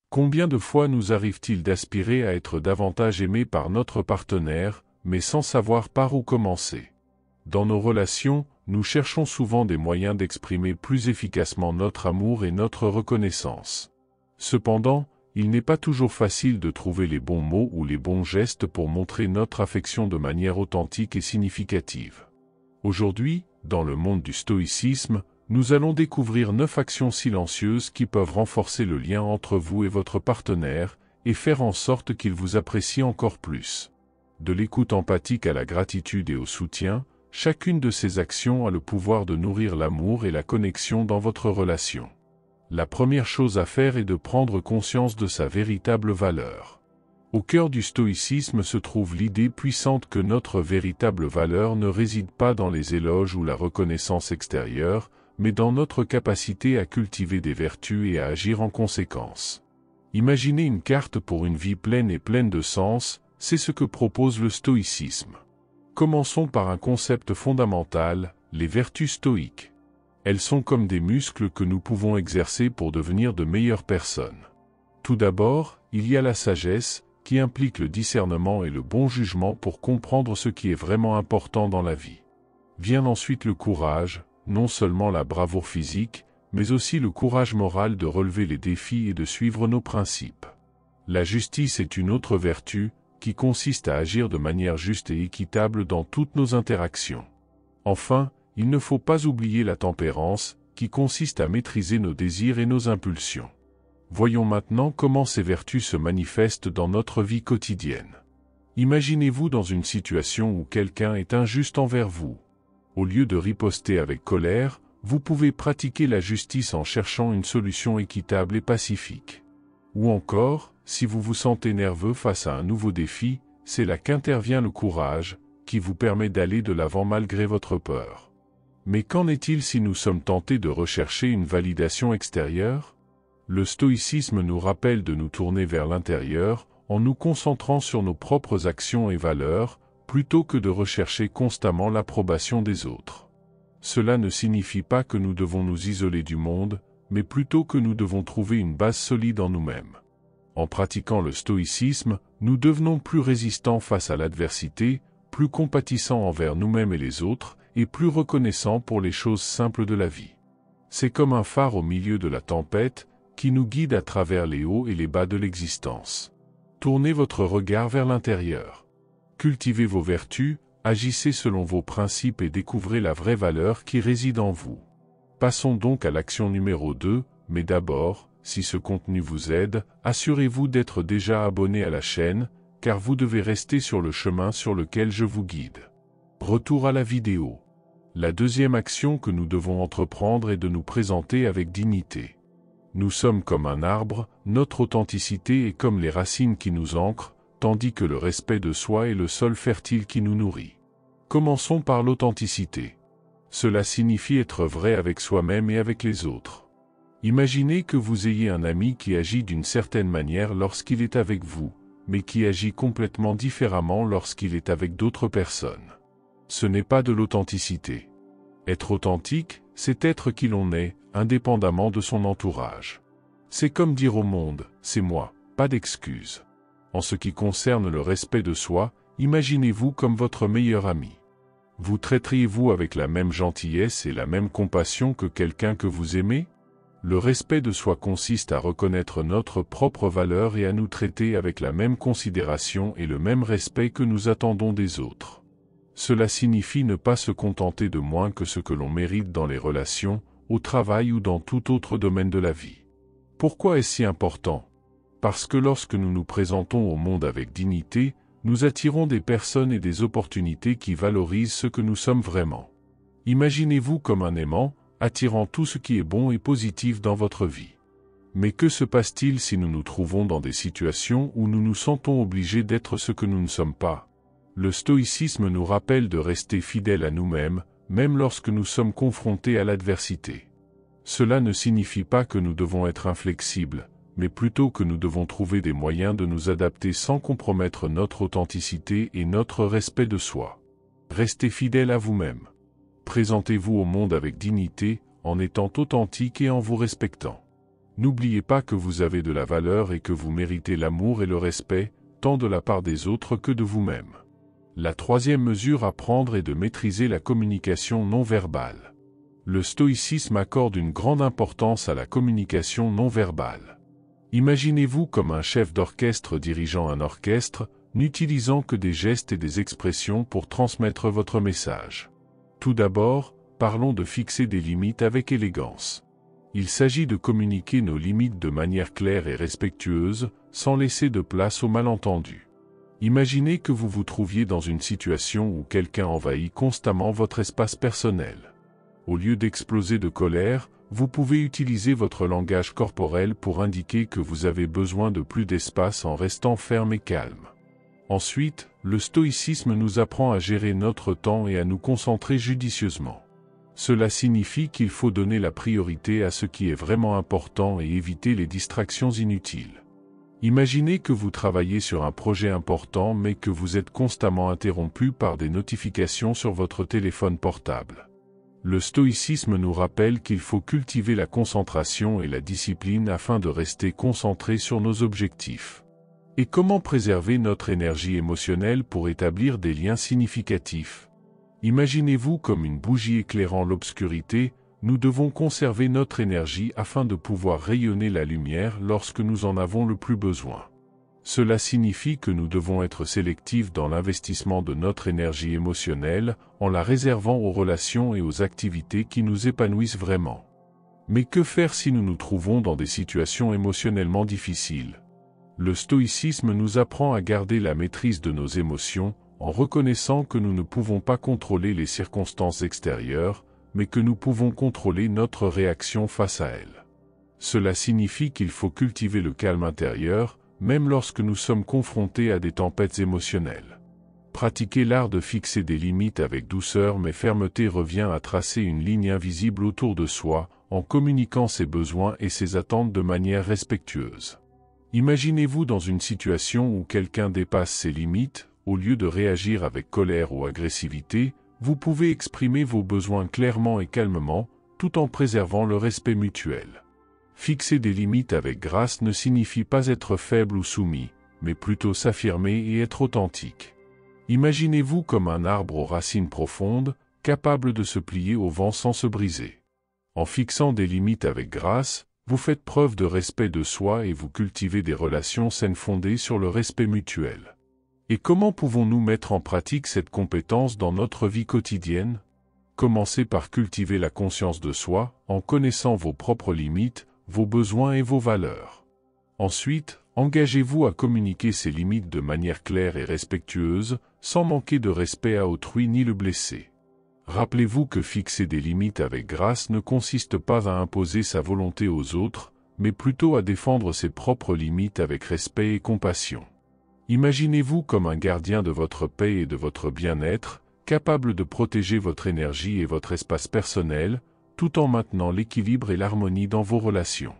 Combien de fois nous arrive-t-il d'aspirer à être davantage aimé par notre partenaire, mais sans savoir par où commencer? Dans nos relations, nous cherchons souvent des moyens d'exprimer plus efficacement notre amour et notre reconnaissance. Cependant, il n'est pas toujours facile de trouver les bons mots ou les bons gestes pour montrer notre affection de manière authentique et significative. Aujourd'hui, dans le monde du stoïcisme, nous allons découvrir 9 actions silencieuses qui peuvent renforcer le lien entre vous et votre partenaire et faire en sorte qu'il vous apprécie encore plus. De l'écoute empathique à la gratitude et au soutien, chacune de ces actions a le pouvoir de nourrir l'amour et la connexion dans votre relation. La première chose à faire est de prendre conscience de sa véritable valeur. Au cœur du stoïcisme se trouve l'idée puissante que notre véritable valeur ne réside pas dans les éloges ou la reconnaissance extérieure, mais dans notre capacité à cultiver des vertus et à agir en conséquence. Imaginez une carte pour une vie pleine et pleine de sens, c'est ce que propose le stoïcisme. Commençons par un concept fondamental, les vertus stoïques. Elles sont comme des muscles que nous pouvons exercer pour devenir de meilleures personnes. Tout d'abord, il y a la sagesse, qui implique le discernement et le bon jugement pour comprendre ce qui est vraiment important dans la vie. Vient ensuite le courage, non seulement la bravoure physique, mais aussi le courage moral de relever les défis et de suivre nos principes. La justice est une autre vertu, qui consiste à agir de manière juste et équitable dans toutes nos interactions. Enfin, il ne faut pas oublier la tempérance, qui consiste à maîtriser nos désirs et nos impulsions. Voyons maintenant comment ces vertus se manifestent dans notre vie quotidienne. Imaginez-vous dans une situation où quelqu'un est injuste envers vous. Au lieu de riposter avec colère, vous pouvez pratiquer la justice en cherchant une solution équitable et pacifique. Ou encore, si vous vous sentez nerveux face à un nouveau défi, c'est là qu'intervient le courage, qui vous permet d'aller de l'avant malgré votre peur. Mais qu'en est-il si nous sommes tentés de rechercher une validation extérieure? Le stoïcisme nous rappelle de nous tourner vers l'intérieur, en nous concentrant sur nos propres actions et valeurs, plutôt que de rechercher constamment l'approbation des autres. Cela ne signifie pas que nous devons nous isoler du monde, mais plutôt que nous devons trouver une base solide en nous-mêmes. En pratiquant le stoïcisme, nous devenons plus résistants face à l'adversité, plus compatissants envers nous-mêmes et les autres, et plus reconnaissants pour les choses simples de la vie. C'est comme un phare au milieu de la tempête, qui nous guide à travers les hauts et les bas de l'existence. Tournez votre regard vers l'intérieur. Cultivez vos vertus, agissez selon vos principes et découvrez la vraie valeur qui réside en vous. Passons donc à l'action numéro 2, mais d'abord, si ce contenu vous aide, assurez-vous d'être déjà abonné à la chaîne, car vous devez rester sur le chemin sur lequel je vous guide. Retour à la vidéo. La deuxième action que nous devons entreprendre est de nous présenter avec dignité. Nous sommes comme un arbre, notre authenticité est comme les racines qui nous ancrent, tandis que le respect de soi est le sol fertile qui nous nourrit. Commençons par l'authenticité. Cela signifie être vrai avec soi-même et avec les autres. Imaginez que vous ayez un ami qui agit d'une certaine manière lorsqu'il est avec vous, mais qui agit complètement différemment lorsqu'il est avec d'autres personnes. Ce n'est pas de l'authenticité. Être authentique, c'est être qui l'on est, indépendamment de son entourage. C'est comme dire au monde, c'est moi, pas d'excuses. En ce qui concerne le respect de soi, imaginez-vous comme votre meilleur ami. Vous traiteriez-vous avec la même gentillesse et la même compassion que quelqu'un que vous aimez? Le respect de soi consiste à reconnaître notre propre valeur et à nous traiter avec la même considération et le même respect que nous attendons des autres. Cela signifie ne pas se contenter de moins que ce que l'on mérite dans les relations, au travail ou dans tout autre domaine de la vie. Pourquoi est-ce si important? Parce que lorsque nous nous présentons au monde avec dignité, nous attirons des personnes et des opportunités qui valorisent ce que nous sommes vraiment. Imaginez-vous comme un aimant, attirant tout ce qui est bon et positif dans votre vie. Mais que se passe-t-il si nous nous trouvons dans des situations où nous nous sentons obligés d'être ce que nous ne sommes pas? Le stoïcisme nous rappelle de rester fidèles à nous-mêmes, même lorsque nous sommes confrontés à l'adversité. Cela ne signifie pas que nous devons être inflexibles, mais plutôt que nous devons trouver des moyens de nous adapter sans compromettre notre authenticité et notre respect de soi. Restez fidèles à vous-même. Présentez-vous au monde avec dignité, en étant authentique et en vous respectant. N'oubliez pas que vous avez de la valeur et que vous méritez l'amour et le respect, tant de la part des autres que de vous-même. La troisième mesure à prendre est de maîtriser la communication non verbale. Le stoïcisme accorde une grande importance à la communication non verbale. Imaginez-vous comme un chef d'orchestre dirigeant un orchestre, n'utilisant que des gestes et des expressions pour transmettre votre message. Tout d'abord, parlons de fixer des limites avec élégance. Il s'agit de communiquer nos limites de manière claire et respectueuse, sans laisser de place aux malentendus. Imaginez que vous vous trouviez dans une situation où quelqu'un envahit constamment votre espace personnel. Au lieu d'exploser de colère, vous pouvez utiliser votre langage corporel pour indiquer que vous avez besoin de plus d'espace en restant ferme et calme. Ensuite, le stoïcisme nous apprend à gérer notre temps et à nous concentrer judicieusement. Cela signifie qu'il faut donner la priorité à ce qui est vraiment important et éviter les distractions inutiles. Imaginez que vous travaillez sur un projet important mais que vous êtes constamment interrompu par des notifications sur votre téléphone portable. Le stoïcisme nous rappelle qu'il faut cultiver la concentration et la discipline afin de rester concentré sur nos objectifs. Et comment préserver notre énergie émotionnelle pour établir des liens significatifs? Imaginez-vous comme une bougie éclairant l'obscurité, nous devons conserver notre énergie afin de pouvoir rayonner la lumière lorsque nous en avons le plus besoin. Cela signifie que nous devons être sélectifs dans l'investissement de notre énergie émotionnelle, en la réservant aux relations et aux activités qui nous épanouissent vraiment. Mais que faire si nous nous trouvons dans des situations émotionnellement difficiles? Le stoïcisme nous apprend à garder la maîtrise de nos émotions, en reconnaissant que nous ne pouvons pas contrôler les circonstances extérieures, mais que nous pouvons contrôler notre réaction face à elles. Cela signifie qu'il faut cultiver le calme intérieur, même lorsque nous sommes confrontés à des tempêtes émotionnelles. Pratiquer l'art de fixer des limites avec douceur mais fermeté revient à tracer une ligne invisible autour de soi, en communiquant ses besoins et ses attentes de manière respectueuse. Imaginez-vous dans une situation où quelqu'un dépasse ses limites, au lieu de réagir avec colère ou agressivité, vous pouvez exprimer vos besoins clairement et calmement, tout en préservant le respect mutuel. Fixer des limites avec grâce ne signifie pas être faible ou soumis, mais plutôt s'affirmer et être authentique. Imaginez-vous comme un arbre aux racines profondes, capable de se plier au vent sans se briser. En fixant des limites avec grâce, vous faites preuve de respect de soi et vous cultivez des relations saines fondées sur le respect mutuel. Et comment pouvons-nous mettre en pratique cette compétence dans notre vie quotidienne? Commencez par cultiver la conscience de soi, en connaissant vos propres limites, vos besoins et vos valeurs. Ensuite, engagez-vous à communiquer ces limites de manière claire et respectueuse, sans manquer de respect à autrui ni le blesser. Rappelez-vous que fixer des limites avec grâce ne consiste pas à imposer sa volonté aux autres, mais plutôt à défendre ses propres limites avec respect et compassion. Imaginez-vous comme un gardien de votre paix et de votre bien-être, capable de protéger votre énergie et votre espace personnel, tout en maintenant l'équilibre et l'harmonie dans vos relations.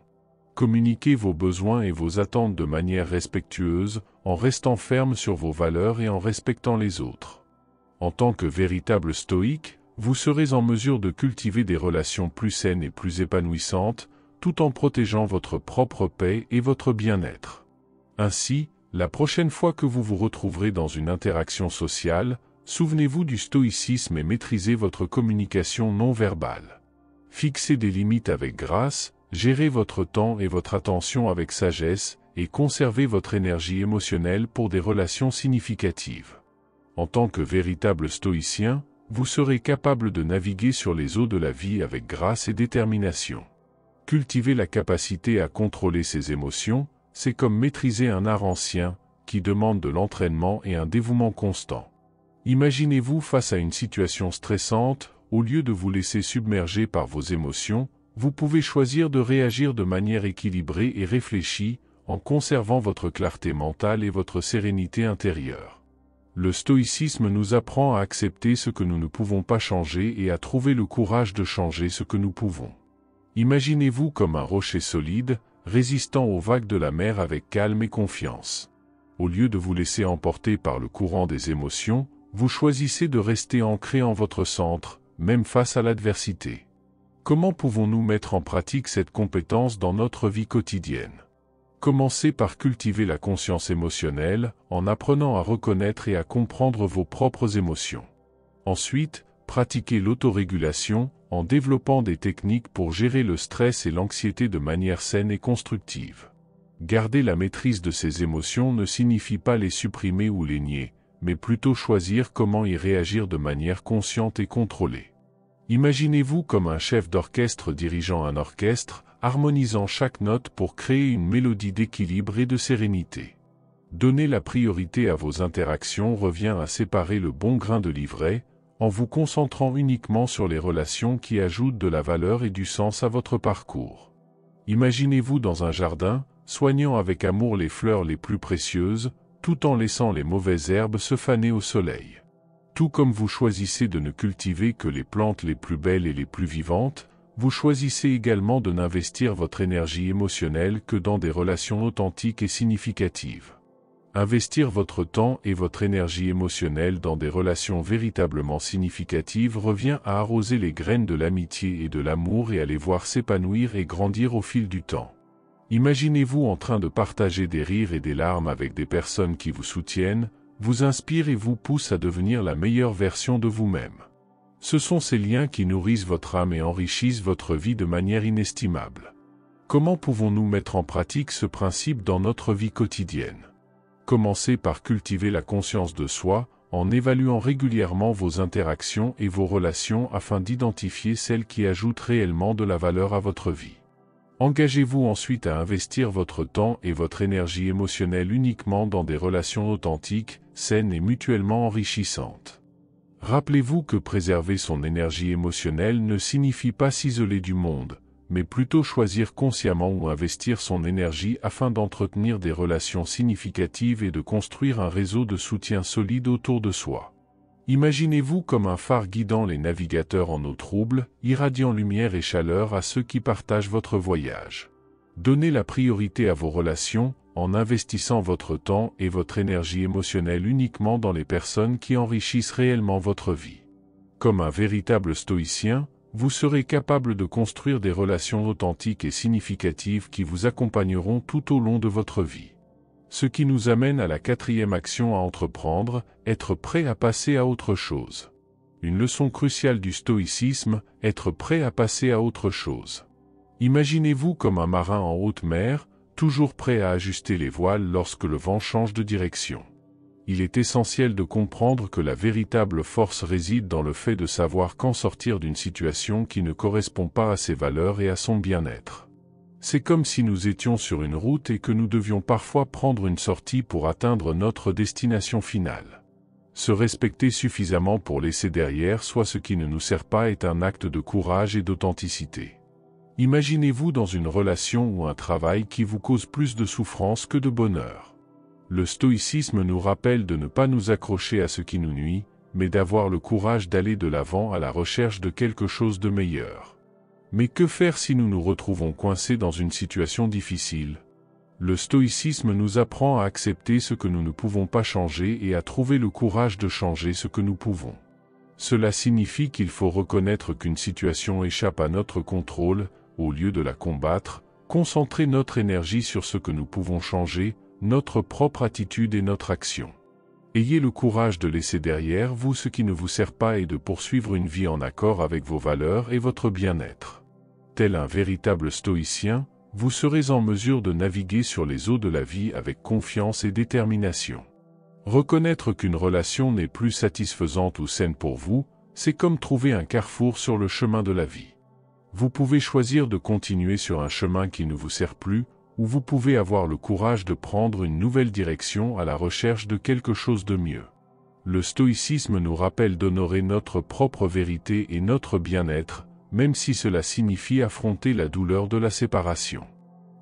Communiquez vos besoins et vos attentes de manière respectueuse, en restant ferme sur vos valeurs et en respectant les autres. En tant que véritable stoïque, vous serez en mesure de cultiver des relations plus saines et plus épanouissantes, tout en protégeant votre propre paix et votre bien-être. Ainsi, la prochaine fois que vous vous retrouverez dans une interaction sociale, souvenez-vous du stoïcisme et maîtrisez votre communication non verbale. Fixez des limites avec grâce, gérez votre temps et votre attention avec sagesse, et conservez votre énergie émotionnelle pour des relations significatives. En tant que véritable stoïcien, vous serez capable de naviguer sur les eaux de la vie avec grâce et détermination. Cultiver la capacité à contrôler ses émotions, c'est comme maîtriser un art ancien, qui demande de l'entraînement et un dévouement constant. Imaginez-vous face à une situation stressante, au lieu de vous laisser submerger par vos émotions, vous pouvez choisir de réagir de manière équilibrée et réfléchie, en conservant votre clarté mentale et votre sérénité intérieure. Le stoïcisme nous apprend à accepter ce que nous ne pouvons pas changer et à trouver le courage de changer ce que nous pouvons. Imaginez-vous comme un rocher solide, résistant aux vagues de la mer avec calme et confiance. Au lieu de vous laisser emporter par le courant des émotions, vous choisissez de rester ancré en votre centre, même face à l'adversité. Comment pouvons-nous mettre en pratique cette compétence dans notre vie quotidienne? Commencez par cultiver la conscience émotionnelle, en apprenant à reconnaître et à comprendre vos propres émotions. Ensuite, pratiquez l'autorégulation, en développant des techniques pour gérer le stress et l'anxiété de manière saine et constructive. Garder la maîtrise de ces émotions ne signifie pas les supprimer ou les nier, mais plutôt choisir comment y réagir de manière consciente et contrôlée. Imaginez-vous comme un chef d'orchestre dirigeant un orchestre, harmonisant chaque note pour créer une mélodie d'équilibre et de sérénité. Donner la priorité à vos interactions revient à séparer le bon grain de l'ivraie, en vous concentrant uniquement sur les relations qui ajoutent de la valeur et du sens à votre parcours. Imaginez-vous dans un jardin, soignant avec amour les fleurs les plus précieuses, tout en laissant les mauvaises herbes se faner au soleil. Tout comme vous choisissez de ne cultiver que les plantes les plus belles et les plus vivantes, vous choisissez également de n'investir votre énergie émotionnelle que dans des relations authentiques et significatives. Investir votre temps et votre énergie émotionnelle dans des relations véritablement significatives revient à arroser les graines de l'amitié et de l'amour et à les voir s'épanouir et grandir au fil du temps. Imaginez-vous en train de partager des rires et des larmes avec des personnes qui vous soutiennent, vous inspirent et vous poussent à devenir la meilleure version de vous-même. Ce sont ces liens qui nourrissent votre âme et enrichissent votre vie de manière inestimable. Comment pouvons-nous mettre en pratique ce principe dans notre vie quotidienne? Commencez par cultiver la conscience de soi, en évaluant régulièrement vos interactions et vos relations afin d'identifier celles qui ajoutent réellement de la valeur à votre vie. Engagez-vous ensuite à investir votre temps et votre énergie émotionnelle uniquement dans des relations authentiques, saines et mutuellement enrichissantes. Rappelez-vous que préserver son énergie émotionnelle ne signifie pas s'isoler du monde, mais plutôt choisir consciemment où investir son énergie afin d'entretenir des relations significatives et de construire un réseau de soutien solide autour de soi. Imaginez-vous comme un phare guidant les navigateurs en eau trouble, irradiant lumière et chaleur à ceux qui partagent votre voyage. Donnez la priorité à vos relations, en investissant votre temps et votre énergie émotionnelle uniquement dans les personnes qui enrichissent réellement votre vie. Comme un véritable stoïcien, vous serez capable de construire des relations authentiques et significatives qui vous accompagneront tout au long de votre vie. Ce qui nous amène à la quatrième action à entreprendre, être prêt à passer à autre chose. Une leçon cruciale du stoïcisme, être prêt à passer à autre chose. Imaginez-vous comme un marin en haute mer, toujours prêt à ajuster les voiles lorsque le vent change de direction. Il est essentiel de comprendre que la véritable force réside dans le fait de savoir quand sortir d'une situation qui ne correspond pas à ses valeurs et à son bien-être. C'est comme si nous étions sur une route et que nous devions parfois prendre une sortie pour atteindre notre destination finale. Se respecter suffisamment pour laisser derrière soi ce qui ne nous sert pas est un acte de courage et d'authenticité. Imaginez-vous dans une relation ou un travail qui vous cause plus de souffrance que de bonheur. Le stoïcisme nous rappelle de ne pas nous accrocher à ce qui nous nuit, mais d'avoir le courage d'aller de l'avant à la recherche de quelque chose de meilleur. Mais que faire si nous nous retrouvons coincés dans une situation difficile? Le stoïcisme nous apprend à accepter ce que nous ne pouvons pas changer et à trouver le courage de changer ce que nous pouvons. Cela signifie qu'il faut reconnaître qu'une situation échappe à notre contrôle, au lieu de la combattre, concentrer notre énergie sur ce que nous pouvons changer, notre propre attitude et notre action. Ayez le courage de laisser derrière vous ce qui ne vous sert pas et de poursuivre une vie en accord avec vos valeurs et votre bien-être. Tel un véritable stoïcien, vous serez en mesure de naviguer sur les eaux de la vie avec confiance et détermination. Reconnaître qu'une relation n'est plus satisfaisante ou saine pour vous, c'est comme trouver un carrefour sur le chemin de la vie. Vous pouvez choisir de continuer sur un chemin qui ne vous sert plus, ou vous pouvez avoir le courage de prendre une nouvelle direction à la recherche de quelque chose de mieux. Le stoïcisme nous rappelle d'honorer notre propre vérité et notre bien-être, même si cela signifie affronter la douleur de la séparation.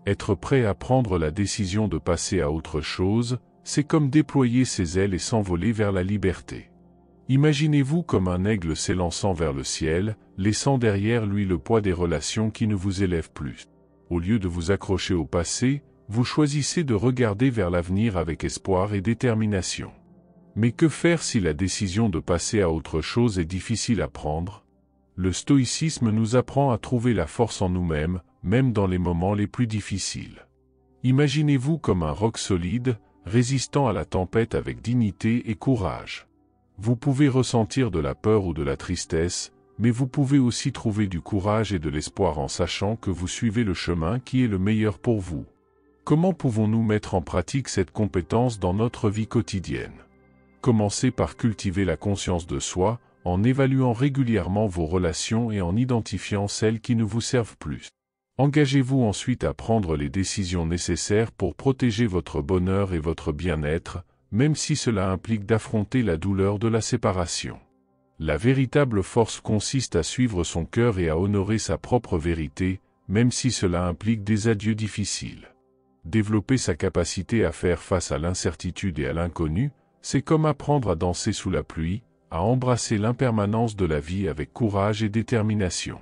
Être prêt à prendre la décision de passer à autre chose, c'est comme déployer ses ailes et s'envoler vers la liberté. Imaginez-vous comme un aigle s'élançant vers le ciel, laissant derrière lui le poids des relations qui ne vous élèvent plus. Au lieu de vous accrocher au passé, vous choisissez de regarder vers l'avenir avec espoir et détermination. Mais que faire si la décision de passer à autre chose est difficile à prendre? Le stoïcisme nous apprend à trouver la force en nous-mêmes, même dans les moments les plus difficiles. Imaginez-vous comme un roc solide, résistant à la tempête avec dignité et courage. Vous pouvez ressentir de la peur ou de la tristesse, mais vous pouvez aussi trouver du courage et de l'espoir en sachant que vous suivez le chemin qui est le meilleur pour vous. Comment pouvons-nous mettre en pratique cette compétence dans notre vie quotidienne? Commencez par cultiver la conscience de soi, en évaluant régulièrement vos relations et en identifiant celles qui ne vous servent plus. Engagez-vous ensuite à prendre les décisions nécessaires pour protéger votre bonheur et votre bien-être, même si cela implique d'affronter la douleur de la séparation. La véritable force consiste à suivre son cœur et à honorer sa propre vérité, même si cela implique des adieux difficiles. Développer sa capacité à faire face à l'incertitude et à l'inconnu, c'est comme apprendre à danser sous la pluie, à embrasser l'impermanence de la vie avec courage et détermination.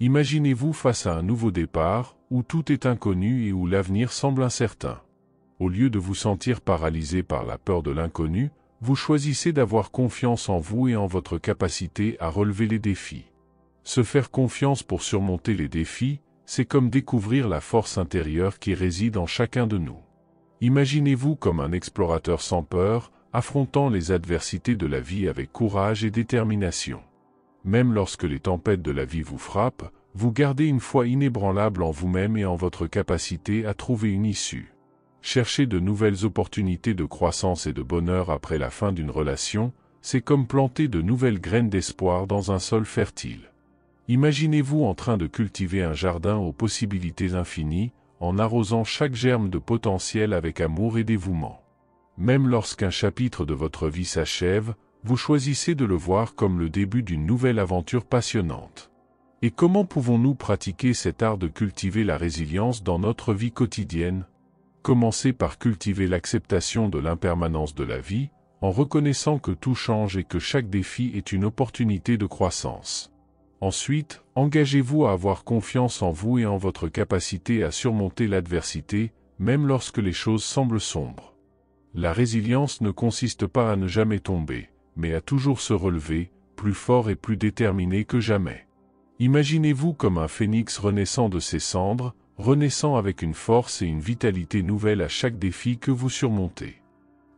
Imaginez-vous face à un nouveau départ, où tout est inconnu et où l'avenir semble incertain. Au lieu de vous sentir paralysé par la peur de l'inconnu, vous choisissez d'avoir confiance en vous et en votre capacité à relever les défis. Se faire confiance pour surmonter les défis, c'est comme découvrir la force intérieure qui réside en chacun de nous. Imaginez-vous comme un explorateur sans peur, affrontant les adversités de la vie avec courage et détermination. Même lorsque les tempêtes de la vie vous frappent, vous gardez une foi inébranlable en vous-même et en votre capacité à trouver une issue. Chercher de nouvelles opportunités de croissance et de bonheur après la fin d'une relation, c'est comme planter de nouvelles graines d'espoir dans un sol fertile. Imaginez-vous en train de cultiver un jardin aux possibilités infinies, en arrosant chaque germe de potentiel avec amour et dévouement. Même lorsqu'un chapitre de votre vie s'achève, vous choisissez de le voir comme le début d'une nouvelle aventure passionnante. Et comment pouvons-nous pratiquer cet art de cultiver la résilience dans notre vie quotidienne? Commencez par cultiver l'acceptation de l'impermanence de la vie, en reconnaissant que tout change et que chaque défi est une opportunité de croissance. Ensuite, engagez-vous à avoir confiance en vous et en votre capacité à surmonter l'adversité, même lorsque les choses semblent sombres. La résilience ne consiste pas à ne jamais tomber, mais à toujours se relever, plus fort et plus déterminé que jamais. Imaginez-vous comme un phénix renaissant de ses cendres, renaissant avec une force et une vitalité nouvelle à chaque défi que vous surmontez.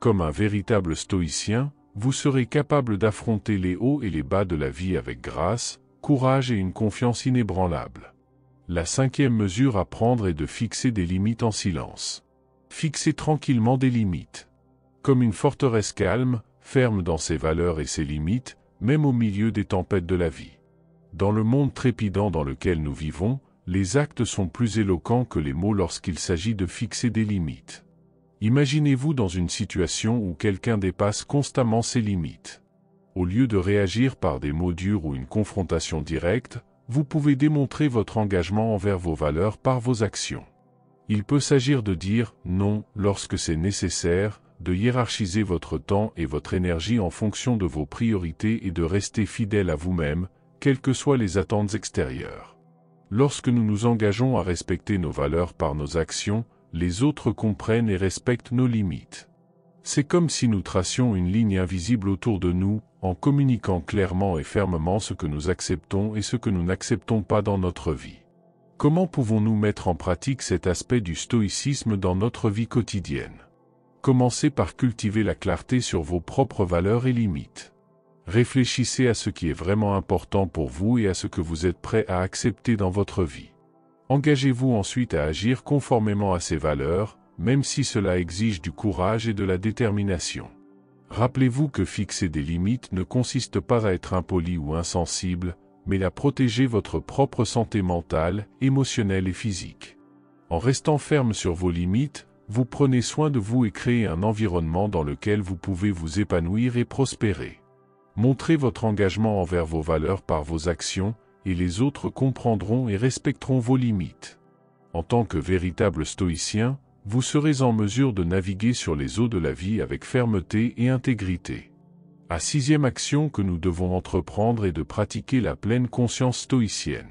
Comme un véritable stoïcien, vous serez capable d'affronter les hauts et les bas de la vie avec grâce, courage et une confiance inébranlable. La 5e mesure à prendre est de fixer des limites en silence. Fixez tranquillement des limites. Comme une forteresse calme, ferme dans ses valeurs et ses limites, même au milieu des tempêtes de la vie. Dans le monde trépidant dans lequel nous vivons, les actes sont plus éloquents que les mots lorsqu'il s'agit de fixer des limites. Imaginez-vous dans une situation où quelqu'un dépasse constamment ses limites. Au lieu de réagir par des mots durs ou une confrontation directe, vous pouvez démontrer votre engagement envers vos valeurs par vos actions. Il peut s'agir de dire « non » lorsque c'est nécessaire, de hiérarchiser votre temps et votre énergie en fonction de vos priorités et de rester fidèle à vous-même, quelles que soient les attentes extérieures. Lorsque nous nous engageons à respecter nos valeurs par nos actions, les autres comprennent et respectent nos limites. C'est comme si nous tracions une ligne invisible autour de nous, en communiquant clairement et fermement ce que nous acceptons et ce que nous n'acceptons pas dans notre vie. Comment pouvons-nous mettre en pratique cet aspect du stoïcisme dans notre vie quotidienne? Commencez par cultiver la clarté sur vos propres valeurs et limites. Réfléchissez à ce qui est vraiment important pour vous et à ce que vous êtes prêt à accepter dans votre vie. Engagez-vous ensuite à agir conformément à ces valeurs, même si cela exige du courage et de la détermination. Rappelez-vous que fixer des limites ne consiste pas à être impoli ou insensible, mais à protéger votre propre santé mentale, émotionnelle et physique. En restant ferme sur vos limites, vous prenez soin de vous et créez un environnement dans lequel vous pouvez vous épanouir et prospérer. Montrez votre engagement envers vos valeurs par vos actions, et les autres comprendront et respecteront vos limites. En tant que véritable stoïcien, vous serez en mesure de naviguer sur les eaux de la vie avec fermeté et intégrité. La 6e action que nous devons entreprendre est de pratiquer la pleine conscience stoïcienne.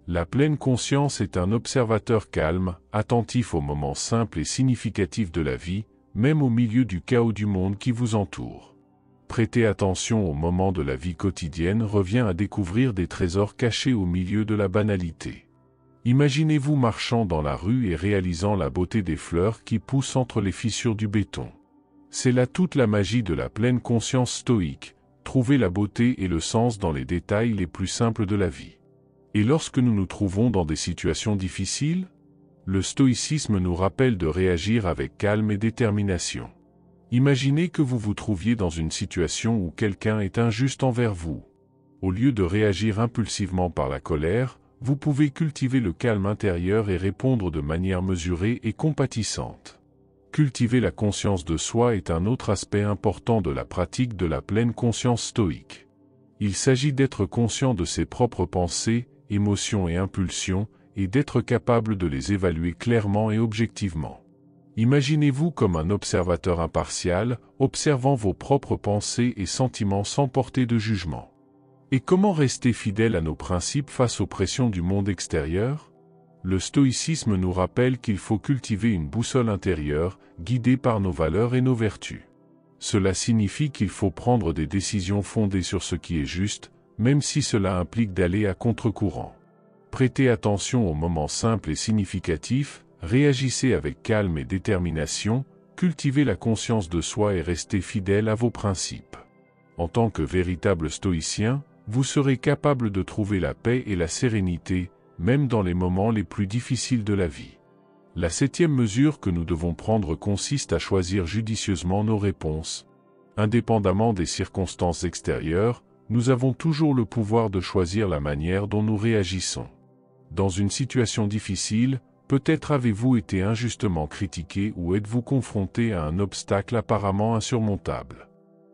La pleine conscience est un observateur calme, attentif aux moments simples et significatifs de la vie, même au milieu du chaos du monde qui vous entoure. Prêter attention au moment de la vie quotidienne revient à découvrir des trésors cachés au milieu de la banalité. Imaginez-vous marchant dans la rue et réalisant la beauté des fleurs qui poussent entre les fissures du béton. C'est là toute la magie de la pleine conscience stoïque, trouver la beauté et le sens dans les détails les plus simples de la vie. Et lorsque nous nous trouvons dans des situations difficiles, le stoïcisme nous rappelle de réagir avec calme et détermination. Imaginez que vous vous trouviez dans une situation où quelqu'un est injuste envers vous. Au lieu de réagir impulsivement par la colère, vous pouvez cultiver le calme intérieur et répondre de manière mesurée et compatissante. Cultiver la conscience de soi est un autre aspect important de la pratique de la pleine conscience stoïque. Il s'agit d'être conscient de ses propres pensées, émotions et impulsions, et d'être capable de les évaluer clairement et objectivement. Imaginez-vous comme un observateur impartial, observant vos propres pensées et sentiments sans porter de jugement. Et comment rester fidèle à nos principes face aux pressions du monde extérieur? Le stoïcisme nous rappelle qu'il faut cultiver une boussole intérieure, guidée par nos valeurs et nos vertus. Cela signifie qu'il faut prendre des décisions fondées sur ce qui est juste, même si cela implique d'aller à contre-courant. Prêtez attention aux moments simples et significatifs, réagissez avec calme et détermination, cultivez la conscience de soi et restez fidèle à vos principes. En tant que véritable stoïcien, vous serez capable de trouver la paix et la sérénité, même dans les moments les plus difficiles de la vie. La 7e mesure que nous devons prendre consiste à choisir judicieusement nos réponses. Indépendamment des circonstances extérieures, nous avons toujours le pouvoir de choisir la manière dont nous réagissons. Dans une situation difficile, peut-être avez-vous été injustement critiqué ou êtes-vous confronté à un obstacle apparemment insurmontable.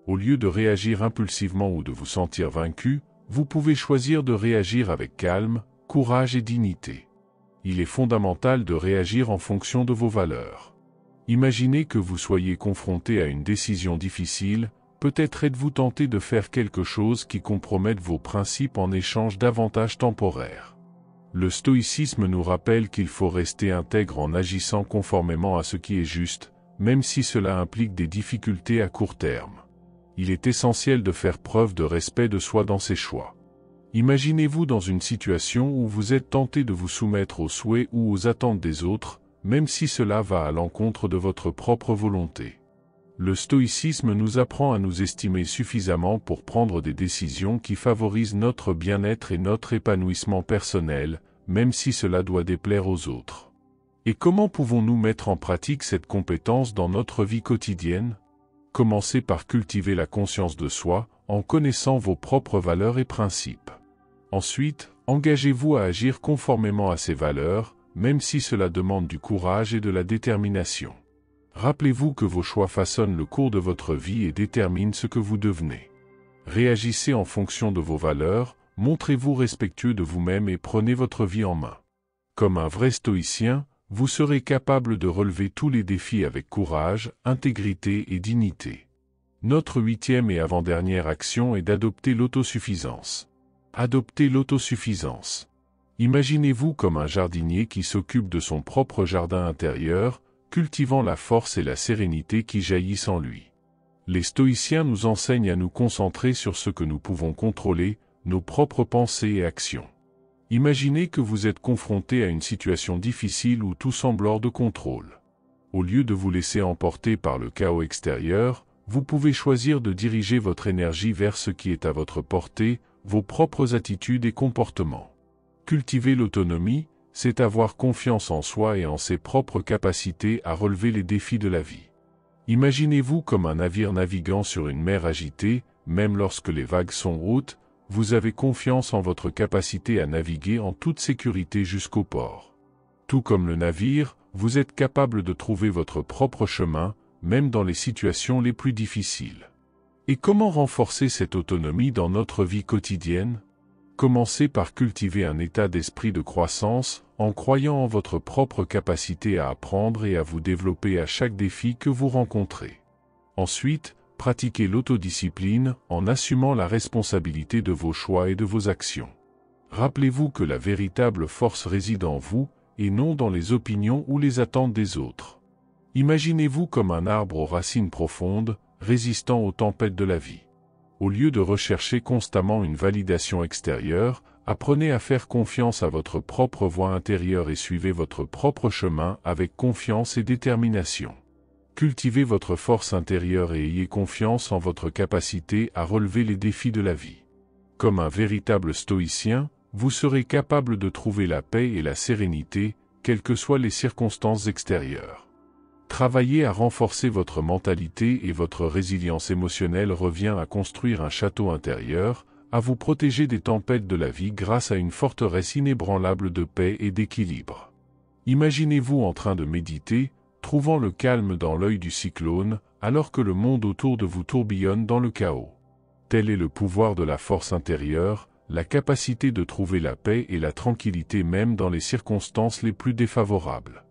Au lieu de réagir impulsivement ou de vous sentir vaincu, vous pouvez choisir de réagir avec calme, courage et dignité. Il est fondamental de réagir en fonction de vos valeurs. Imaginez que vous soyez confronté à une décision difficile, peut-être êtes-vous tenté de faire quelque chose qui compromette vos principes en échange d'avantages temporaires. Le stoïcisme nous rappelle qu'il faut rester intègre en agissant conformément à ce qui est juste, même si cela implique des difficultés à court terme. Il est essentiel de faire preuve de respect de soi dans ses choix. Imaginez-vous dans une situation où vous êtes tenté de vous soumettre aux souhaits ou aux attentes des autres, même si cela va à l'encontre de votre propre volonté. Le stoïcisme nous apprend à nous estimer suffisamment pour prendre des décisions qui favorisent notre bien-être et notre épanouissement personnel, même si cela doit déplaire aux autres. Et comment pouvons-nous mettre en pratique cette compétence dans notre vie quotidienne? Commencez par cultiver la conscience de soi, en connaissant vos propres valeurs et principes. Ensuite, engagez-vous à agir conformément à ces valeurs, même si cela demande du courage et de la détermination. Rappelez-vous que vos choix façonnent le cours de votre vie et déterminent ce que vous devenez. Réagissez en fonction de vos valeurs, montrez-vous respectueux de vous-même et prenez votre vie en main. Comme un vrai stoïcien, vous serez capable de relever tous les défis avec courage, intégrité et dignité. Notre 8e et avant-dernière action est d'adopter l'autosuffisance. Adopter l'autosuffisance. Imaginez-vous comme un jardinier qui s'occupe de son propre jardin intérieur, cultivant la force et la sérénité qui jaillissent en lui. Les stoïciens nous enseignent à nous concentrer sur ce que nous pouvons contrôler, nos propres pensées et actions. Imaginez que vous êtes confronté à une situation difficile où tout semble hors de contrôle. Au lieu de vous laisser emporter par le chaos extérieur, vous pouvez choisir de diriger votre énergie vers ce qui est à votre portée, vos propres attitudes et comportements. Cultiver l'autonomie, c'est avoir confiance en soi et en ses propres capacités à relever les défis de la vie. Imaginez-vous comme un navire naviguant sur une mer agitée, même lorsque les vagues sont hautes, vous avez confiance en votre capacité à naviguer en toute sécurité jusqu'au port. Tout comme le navire, vous êtes capable de trouver votre propre chemin, même dans les situations les plus difficiles. Et comment renforcer cette autonomie dans notre vie quotidienne? Commencez par cultiver un état d'esprit de croissance, en croyant en votre propre capacité à apprendre et à vous développer à chaque défi que vous rencontrez. Ensuite, pratiquez l'autodiscipline en assumant la responsabilité de vos choix et de vos actions. Rappelez-vous que la véritable force réside en vous, et non dans les opinions ou les attentes des autres. Imaginez-vous comme un arbre aux racines profondes, résistant aux tempêtes de la vie. Au lieu de rechercher constamment une validation extérieure, apprenez à faire confiance à votre propre voix intérieure et suivez votre propre chemin avec confiance et détermination. Cultivez votre force intérieure et ayez confiance en votre capacité à relever les défis de la vie. Comme un véritable stoïcien, vous serez capable de trouver la paix et la sérénité, quelles que soient les circonstances extérieures. Travailler à renforcer votre mentalité et votre résilience émotionnelle revient à construire un château intérieur, à vous protéger des tempêtes de la vie grâce à une forteresse inébranlable de paix et d'équilibre. Imaginez-vous en train de méditer, trouvant le calme dans l'œil du cyclone, alors que le monde autour de vous tourbillonne dans le chaos. Tel est le pouvoir de la force intérieure, la capacité de trouver la paix et la tranquillité même dans les circonstances les plus défavorables.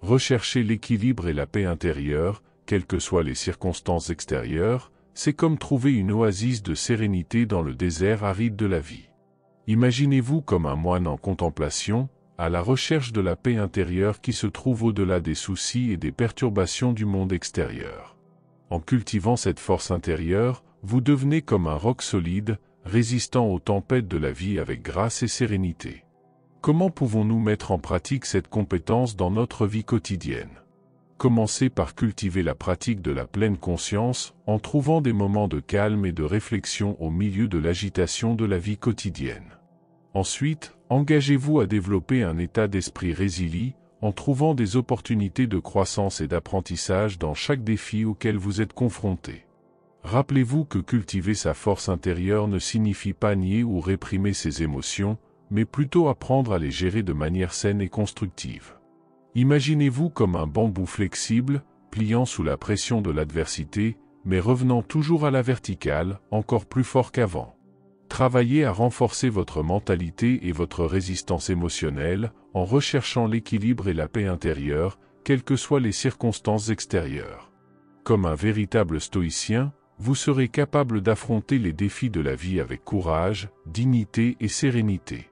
Rechercher l'équilibre et la paix intérieure, quelles que soient les circonstances extérieures, c'est comme trouver une oasis de sérénité dans le désert aride de la vie. Imaginez-vous comme un moine en contemplation, à la recherche de la paix intérieure qui se trouve au-delà des soucis et des perturbations du monde extérieur. En cultivant cette force intérieure, vous devenez comme un roc solide, résistant aux tempêtes de la vie avec grâce et sérénité. Comment pouvons-nous mettre en pratique cette compétence dans notre vie quotidienne? Commencez par cultiver la pratique de la pleine conscience, en trouvant des moments de calme et de réflexion au milieu de l'agitation de la vie quotidienne. Ensuite, engagez-vous à développer un état d'esprit résilient, en trouvant des opportunités de croissance et d'apprentissage dans chaque défi auquel vous êtes confronté. Rappelez-vous que cultiver sa force intérieure ne signifie pas nier ou réprimer ses émotions, mais plutôt apprendre à les gérer de manière saine et constructive. Imaginez-vous comme un bambou flexible, pliant sous la pression de l'adversité, mais revenant toujours à la verticale, encore plus fort qu'avant. Travaillez à renforcer votre mentalité et votre résistance émotionnelle, en recherchant l'équilibre et la paix intérieure, quelles que soient les circonstances extérieures. Comme un véritable stoïcien, vous serez capable d'affronter les défis de la vie avec courage, dignité et sérénité.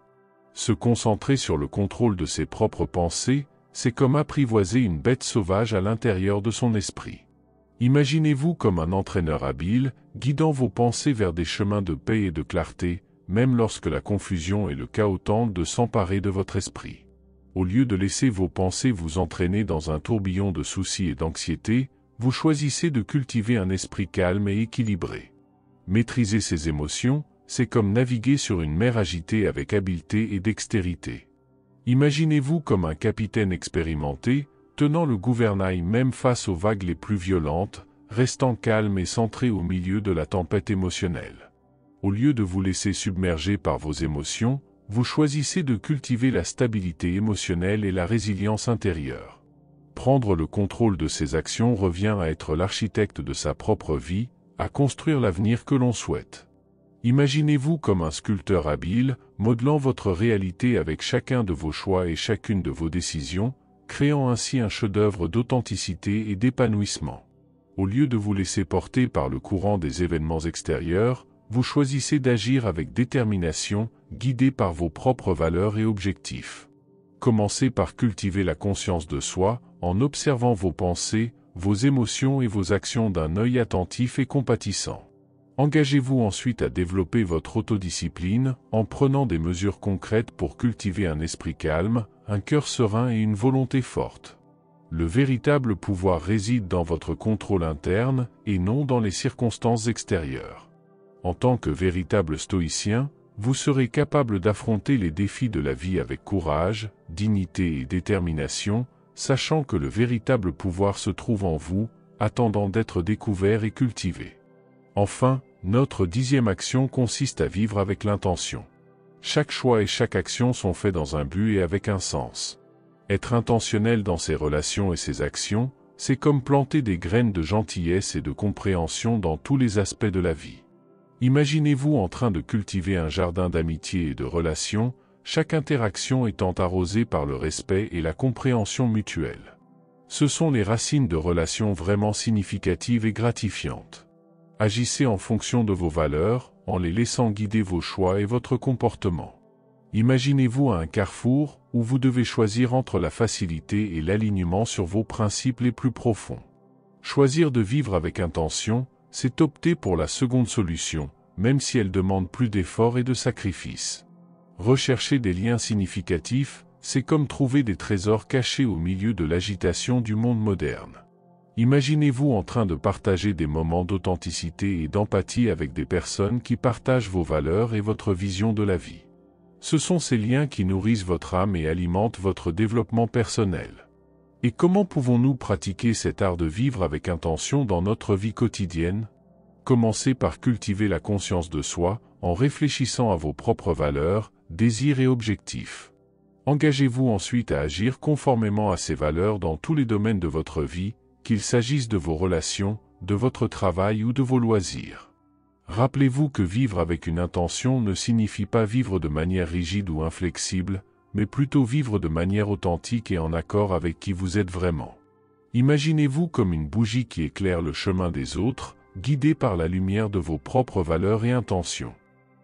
Se concentrer sur le contrôle de ses propres pensées, c'est comme apprivoiser une bête sauvage à l'intérieur de son esprit. Imaginez-vous comme un entraîneur habile, guidant vos pensées vers des chemins de paix et de clarté, même lorsque la confusion et le chaos tentent de s'emparer de votre esprit. Au lieu de laisser vos pensées vous entraîner dans un tourbillon de soucis et d'anxiété, vous choisissez de cultiver un esprit calme et équilibré. Maîtriser ses émotions, c'est comme naviguer sur une mer agitée avec habileté et dextérité. Imaginez-vous comme un capitaine expérimenté, tenant le gouvernail même face aux vagues les plus violentes, restant calme et centré au milieu de la tempête émotionnelle. Au lieu de vous laisser submerger par vos émotions, vous choisissez de cultiver la stabilité émotionnelle et la résilience intérieure. Prendre le contrôle de ses actions revient à être l'architecte de sa propre vie, à construire l'avenir que l'on souhaite. Imaginez-vous comme un sculpteur habile, modelant votre réalité avec chacun de vos choix et chacune de vos décisions, créant ainsi un chef-d'œuvre d'authenticité et d'épanouissement. Au lieu de vous laisser porter par le courant des événements extérieurs, vous choisissez d'agir avec détermination, guidé par vos propres valeurs et objectifs. Commencez par cultiver la conscience de soi, en observant vos pensées, vos émotions et vos actions d'un œil attentif et compatissant. Engagez-vous ensuite à développer votre autodiscipline, en prenant des mesures concrètes pour cultiver un esprit calme, un cœur serein et une volonté forte. Le véritable pouvoir réside dans votre contrôle interne, et non dans les circonstances extérieures. En tant que véritable stoïcien, vous serez capable d'affronter les défis de la vie avec courage, dignité et détermination, sachant que le véritable pouvoir se trouve en vous, attendant d'être découvert et cultivé. Enfin, notre 10e action consiste à vivre avec l'intention. Chaque choix et chaque action sont faits dans un but et avec un sens. Être intentionnel dans ses relations et ses actions, c'est comme planter des graines de gentillesse et de compréhension dans tous les aspects de la vie. Imaginez-vous en train de cultiver un jardin d'amitié et de relations, chaque interaction étant arrosée par le respect et la compréhension mutuelle. Ce sont les racines de relations vraiment significatives et gratifiantes. Agissez en fonction de vos valeurs, en les laissant guider vos choix et votre comportement. Imaginez-vous à un carrefour, où vous devez choisir entre la facilité et l'alignement sur vos principes les plus profonds. Choisir de vivre avec intention, c'est opter pour la seconde solution, même si elle demande plus d'efforts et de sacrifices. Rechercher des liens significatifs, c'est comme trouver des trésors cachés au milieu de l'agitation du monde moderne. Imaginez-vous en train de partager des moments d'authenticité et d'empathie avec des personnes qui partagent vos valeurs et votre vision de la vie. Ce sont ces liens qui nourrissent votre âme et alimentent votre développement personnel. Et comment pouvons-nous pratiquer cet art de vivre avec intention dans notre vie quotidienne? Commencez par cultiver la conscience de soi, en réfléchissant à vos propres valeurs, désirs et objectifs. Engagez-vous ensuite à agir conformément à ces valeurs dans tous les domaines de votre vie, qu'il s'agisse de vos relations, de votre travail ou de vos loisirs. Rappelez-vous que vivre avec une intention ne signifie pas vivre de manière rigide ou inflexible, mais plutôt vivre de manière authentique et en accord avec qui vous êtes vraiment. Imaginez-vous comme une bougie qui éclaire le chemin des autres, guidée par la lumière de vos propres valeurs et intentions.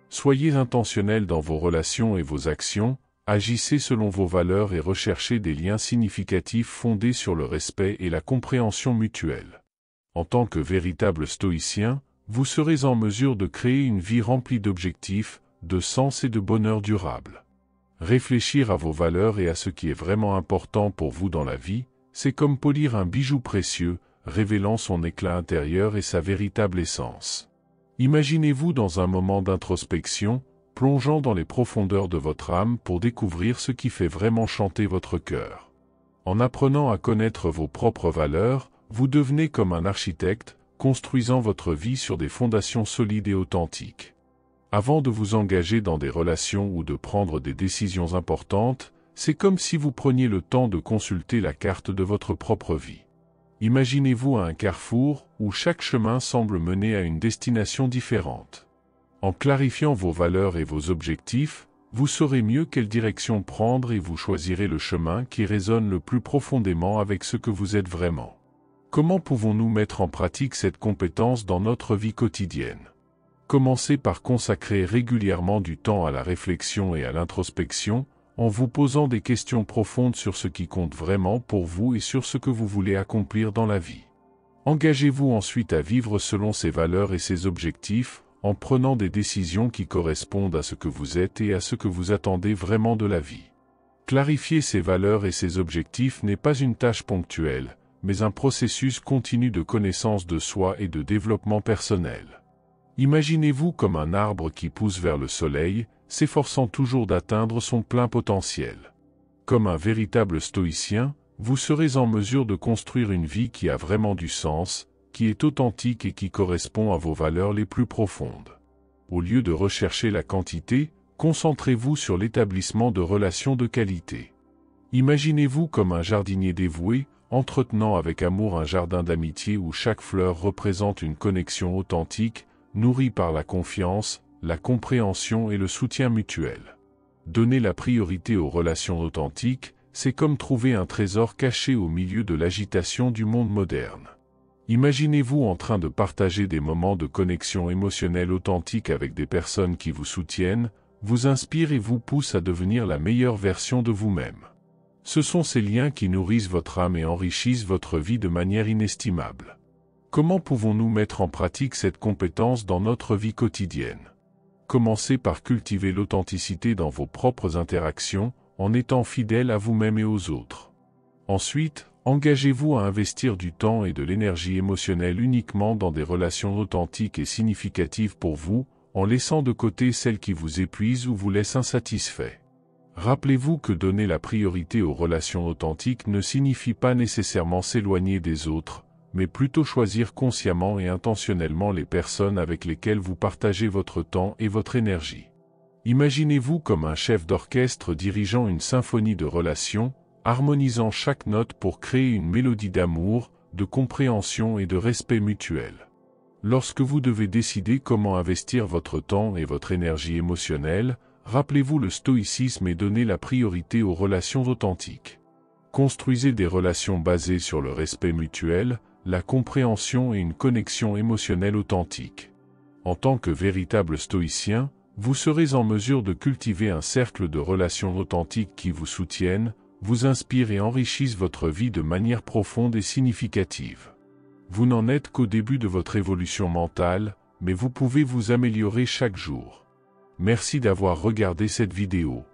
Soyez intentionnel dans vos relations et vos actions, agissez selon vos valeurs et recherchez des liens significatifs fondés sur le respect et la compréhension mutuelle. En tant que véritable stoïcien, vous serez en mesure de créer une vie remplie d'objectifs, de sens et de bonheur durable. Réfléchir à vos valeurs et à ce qui est vraiment important pour vous dans la vie, c'est comme polir un bijou précieux, révélant son éclat intérieur et sa véritable essence. Imaginez-vous dans un moment d'introspection, plongeant dans les profondeurs de votre âme pour découvrir ce qui fait vraiment chanter votre cœur. En apprenant à connaître vos propres valeurs, vous devenez comme un architecte, construisant votre vie sur des fondations solides et authentiques. Avant de vous engager dans des relations ou de prendre des décisions importantes, c'est comme si vous preniez le temps de consulter la carte de votre propre vie. Imaginez-vous à un carrefour où chaque chemin semble mener à une destination différente. En clarifiant vos valeurs et vos objectifs, vous saurez mieux quelle direction prendre et vous choisirez le chemin qui résonne le plus profondément avec ce que vous êtes vraiment. Comment pouvons-nous mettre en pratique cette compétence dans notre vie quotidienne? Commencez par consacrer régulièrement du temps à la réflexion et à l'introspection, en vous posant des questions profondes sur ce qui compte vraiment pour vous et sur ce que vous voulez accomplir dans la vie. Engagez-vous ensuite à vivre selon ces valeurs et ces objectifs, en prenant des décisions qui correspondent à ce que vous êtes et à ce que vous attendez vraiment de la vie. Clarifier ces valeurs et ces objectifs n'est pas une tâche ponctuelle, mais un processus continu de connaissance de soi et de développement personnel. Imaginez-vous comme un arbre qui pousse vers le soleil, s'efforçant toujours d'atteindre son plein potentiel. Comme un véritable stoïcien, vous serez en mesure de construire une vie qui a vraiment du sens, qui est authentique et qui correspond à vos valeurs les plus profondes. Au lieu de rechercher la quantité, concentrez-vous sur l'établissement de relations de qualité. Imaginez-vous comme un jardinier dévoué, entretenant avec amour un jardin d'amitié où chaque fleur représente une connexion authentique, nourrie par la confiance, la compréhension et le soutien mutuel. Donner la priorité aux relations authentiques, c'est comme trouver un trésor caché au milieu de l'agitation du monde moderne. Imaginez-vous en train de partager des moments de connexion émotionnelle authentique avec des personnes qui vous soutiennent, vous inspirent et vous poussent à devenir la meilleure version de vous-même. Ce sont ces liens qui nourrissent votre âme et enrichissent votre vie de manière inestimable. Comment pouvons-nous mettre en pratique cette compétence dans notre vie quotidienne? Commencez par cultiver l'authenticité dans vos propres interactions, en étant fidèle à vous-même et aux autres. Ensuite, engagez-vous à investir du temps et de l'énergie émotionnelle uniquement dans des relations authentiques et significatives pour vous, en laissant de côté celles qui vous épuisent ou vous laissent insatisfait. Rappelez-vous que donner la priorité aux relations authentiques ne signifie pas nécessairement s'éloigner des autres, mais plutôt choisir consciemment et intentionnellement les personnes avec lesquelles vous partagez votre temps et votre énergie. Imaginez-vous comme un chef d'orchestre dirigeant une symphonie de relations, harmonisant chaque note pour créer une mélodie d'amour, de compréhension et de respect mutuel. Lorsque vous devez décider comment investir votre temps et votre énergie émotionnelle, rappelez-vous le stoïcisme et donnez la priorité aux relations authentiques. Construisez des relations basées sur le respect mutuel, la compréhension et une connexion émotionnelle authentique. En tant que véritable stoïcien, vous serez en mesure de cultiver un cercle de relations authentiques qui vous soutiennent, vous inspirent et enrichissent votre vie de manière profonde et significative. Vous n'en êtes qu'au début de votre évolution mentale, mais vous pouvez vous améliorer chaque jour. Merci d'avoir regardé cette vidéo.